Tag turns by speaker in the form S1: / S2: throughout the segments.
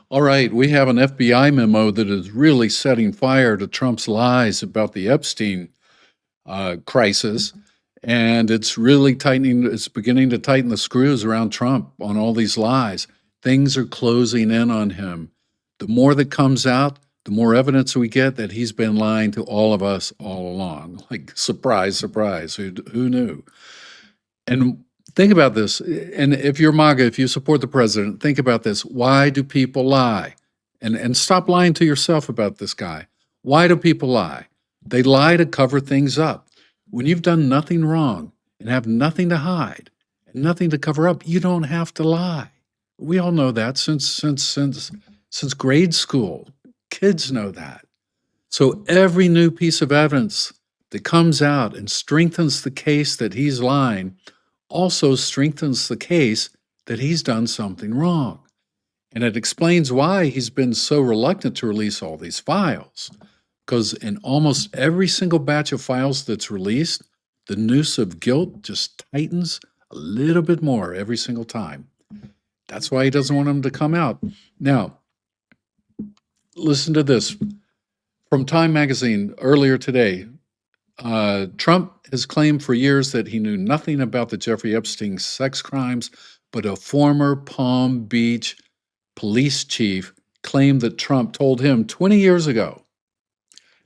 S1: All right, we have an FBI memo that is really setting fire to Trump's lies about the Epstein crisis, and it's beginning to tighten the screws around Trump on all these lies. Things are closing in on him. The more that comes out, the more evidence we get that he's been lying to all of us all along. Like, surprise, surprise, who knew? And think about this. And if you're MAGA, if you support the president, think about this. Why do people lie? And stop lying to yourself about this guy. Why do people lie? They lie to cover things up. When you've done nothing wrong and have nothing to hide and nothing to cover up, you don't have to lie. We all know that since grade school. Kids know that. So every new piece of evidence that comes out and strengthens the case that he's lying also strengthens the case that he's done something wrong. And it explains why he's been so reluctant to release all these files. Because in almost every single batch of files that's released, the noose of guilt just tightens a little bit more every single time. That's why he doesn't want them to come out. Now, listen to this. From Time magazine earlier today, Trump has claimed for years that he knew nothing about the Jeffrey Epstein sex crimes, but a former Palm Beach police chief claimed that Trump told him 20 years ago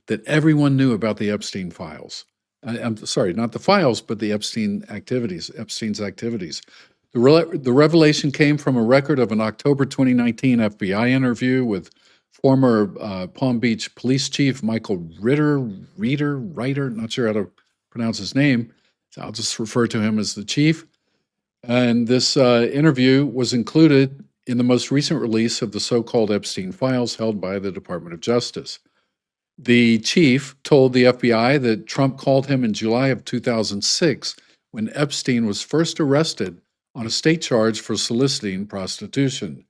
S1: that everyone knew about the Epstein files. I'm sorry, not the files, but the Epstein's activities. The revelation came from a record of an October 2019 FBI interview with former Palm Beach police chief Michael Ritter, not sure how to pronounce his name, so I'll just refer to him as the chief. And this interview was included in the most recent release of the so-called Epstein files held by the Department of Justice. The chief told the FBI that Trump called him in July of 2006 when Epstein was first arrested on a state charge for soliciting prostitution,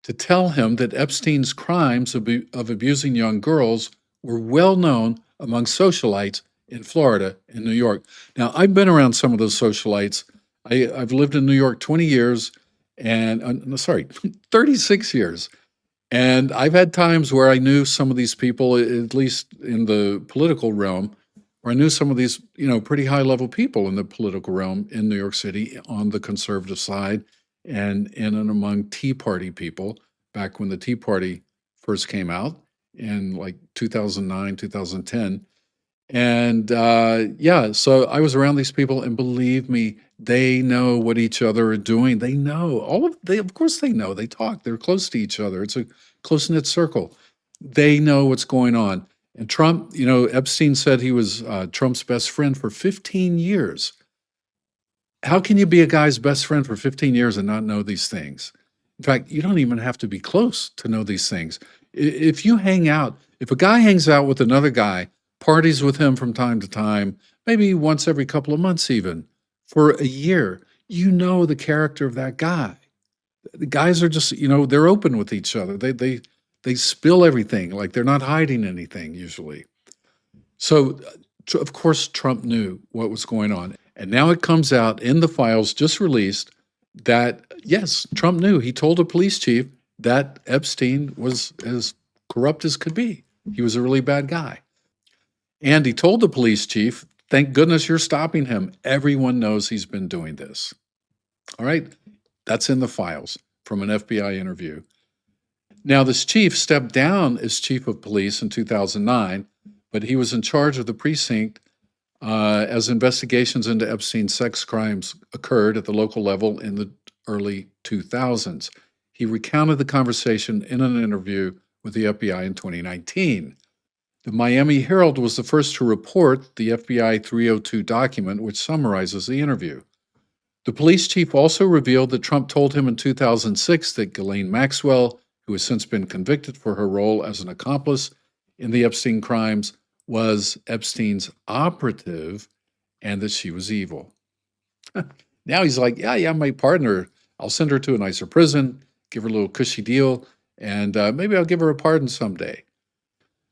S1: to tell him that Epstein's crimes of abusing young girls were well known among socialites in Florida and New York. Now, I've been around some of those socialites. I've lived in New York 20 years, and 36 years. And I've had times where I knew some of these people, at least in the political realm, where I knew some of these, pretty high-level people in the political realm in New York City on the conservative side and in and among Tea Party people back when the Tea Party first came out in like 2009, 2010. And so I was around these people, and believe me, they know what each other are doing. They know of course they know. They talk. They're close to each other. It's a close-knit circle. They know what's going on. And Trump, Epstein said he was Trump's best friend for 15 years. How can you be a guy's best friend for 15 years and not know these things? In fact, you don't even have to be close to know these things. If a guy hangs out with another guy, parties with him from time to time, maybe once every couple of months even, for a year, you know the character of that guy. The guys are just, they're open with each other. They spill everything, like they're not hiding anything usually. So, of course, Trump knew what was going on. And now it comes out in the files just released that, yes, Trump knew. He told a police chief that Epstein was as corrupt as could be. He was a really bad guy. And he told the police chief, thank goodness you're stopping him. Everyone knows he's been doing this. All right? That's in the files from an FBI interview. Now, this chief stepped down as chief of police in 2009, but he was in charge of the precinct as investigations into Epstein's sex crimes occurred at the local level in the early 2000s. He recounted the conversation in an interview with the FBI in 2019. The Miami Herald was the first to report the FBI 302 document, which summarizes the interview. The police chief also revealed that Trump told him in 2006 that Ghislaine Maxwell, who has since been convicted for her role as an accomplice in the Epstein crimes, was Epstein's operative and that she was evil. Now he's like, yeah, my partner. I'll send her to a nicer prison, give her a little cushy deal, and maybe I'll give her a pardon someday.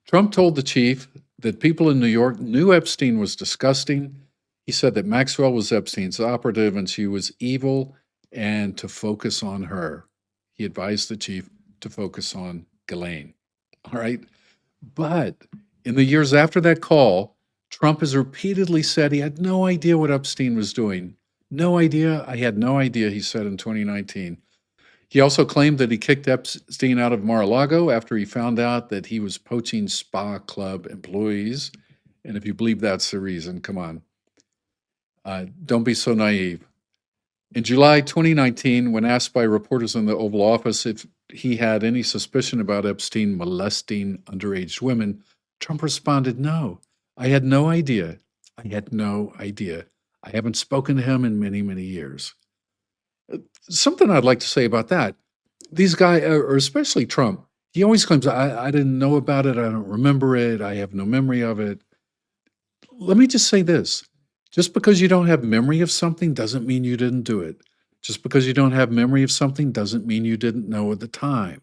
S1: Trump told the chief that people in New York knew Epstein was disgusting. He said that Maxwell was Epstein's operative and she was evil and to focus on her. He advised the chief to focus on Ghislaine. All right. But in the years after that call, Trump has repeatedly said he had no idea what Epstein was doing. No idea. I had no idea, he said in 2019. He also claimed that he kicked Epstein out of Mar-a-Lago after he found out that he was poaching spa club employees. And if you believe that's the reason, come on. Don't be so naive. In July 2019, when asked by reporters in the Oval Office if he had any suspicion about Epstein molesting underage women, Trump responded, "No, I had no idea. I had no idea. I haven't spoken to him in many, many years." Something I'd like to say about that. These guys, or especially Trump, he always claims, I didn't know about it. I don't remember it. I have no memory of it. Let me just say this. Just because you don't have memory of something doesn't mean you didn't do it. Just because you don't have memory of something doesn't mean you didn't know at the time.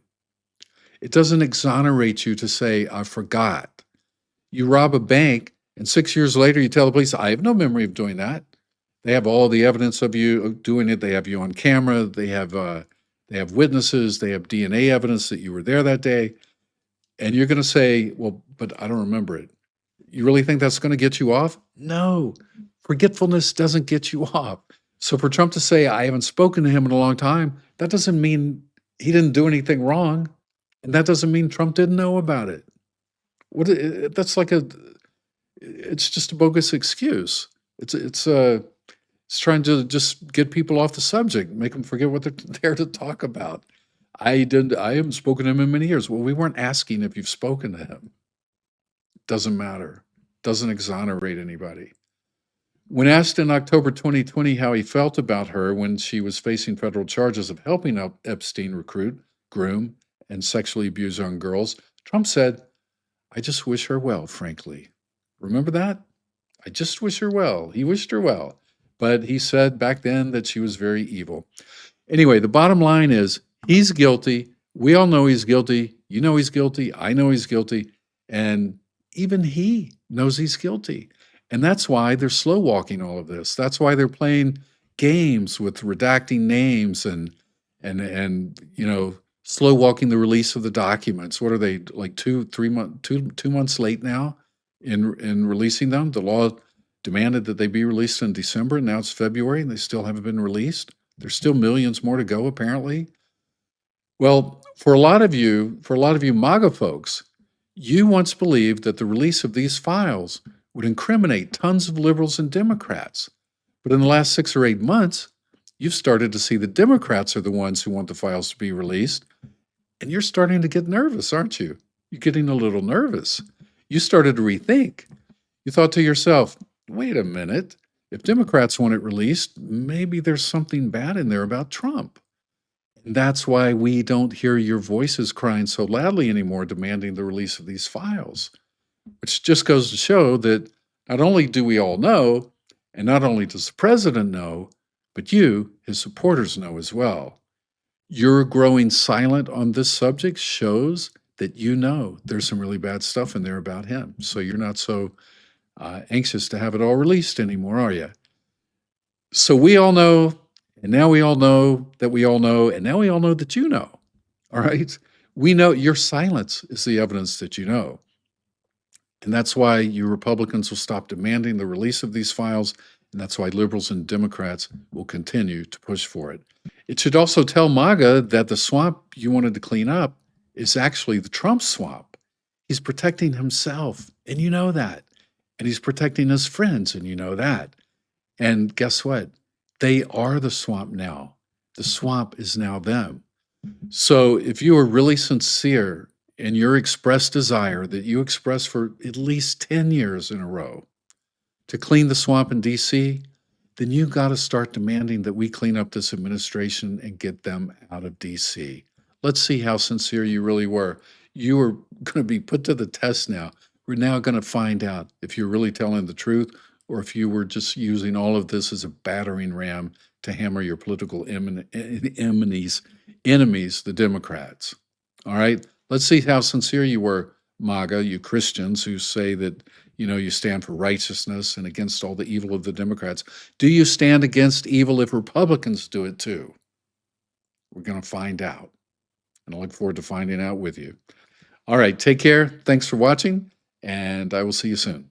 S1: It doesn't exonerate you to say, I forgot. You rob a bank, and 6 years later you tell the police, I have no memory of doing that. They have all the evidence of you doing it. They have you on camera. They have witnesses. They have DNA evidence that you were there that day. And you're going to say, well, but I don't remember it. You really think that's going to get you off? No. Forgetfulness doesn't get you off. So for Trump to say, I haven't spoken to him in a long time, that doesn't mean he didn't do anything wrong. And that doesn't mean Trump didn't know about it. It's just a bogus excuse. It's trying to just get people off the subject, make them forget what they're there to talk about. I haven't spoken to him in many years. Well, we weren't asking if you've spoken to him. Doesn't matter. Doesn't exonerate anybody. When asked in October 2020 how he felt about her when she was facing federal charges of helping Epstein recruit, groom, and sexually abuse young girls, Trump said, I just wish her well, frankly. Remember that? I just wish her well. He wished her well. But he said back then that she was very evil. Anyway, the bottom line is he's guilty. We all know he's guilty. You know he's guilty. I know he's guilty. And even he knows he's guilty. And that's why they're slow walking all of this. That's why they're playing games with redacting names and slow walking the release of the documents. What are they, like 2 months late now in releasing them? The law demanded that they be released in December, and now it's February, and they still haven't been released. There's still millions more to go, apparently. Well, for a lot of you MAGA folks, you once believed that the release of these files would incriminate tons of liberals and Democrats. But in the last 6 or 8 months, you've started to see the Democrats are the ones who want the files to be released. And you're starting to get nervous, aren't you? You're getting a little nervous. You started to rethink. You thought to yourself, wait a minute. If Democrats want it released, maybe there's something bad in there about Trump. And that's why we don't hear your voices crying so loudly anymore, demanding the release of these files. Which just goes to show that not only do we all know, and not only does the president know, but you, his supporters, know as well. Your growing silent on this subject shows that you know there's some really bad stuff in there about him. So you're not so anxious to have it all released anymore, are you? So we all know, and now we all know that we all know, and now we all know that you know. All right? We know your silence is the evidence that you know. And that's why you Republicans will stop demanding the release of these files, and that's why liberals and Democrats will continue to push for it. It should also tell MAGA that the swamp you wanted to clean up is actually the Trump swamp. He's protecting himself, and you know that. And he's protecting his friends, and you know that. And guess what? They are the swamp now. The swamp is now them. So if you are really sincere in your expressed desire that you express for at least 10 years in a row to clean the swamp in DC, then you've got to start demanding that we clean up this administration and get them out of DC. Let's see how sincere you really were. You are going to be put to the test now. We're now going to find out if you're really telling the truth or if you were just using all of this as a battering ram to hammer your political enemies, the Democrats. All right? Let's see how sincere you were, MAGA, you Christians who say that, you stand for righteousness and against all the evil of the Democrats. Do you stand against evil if Republicans do it too? We're going to find out. and I look forward to finding out with you. All right, take care. Thanks for watching, and I will see you soon.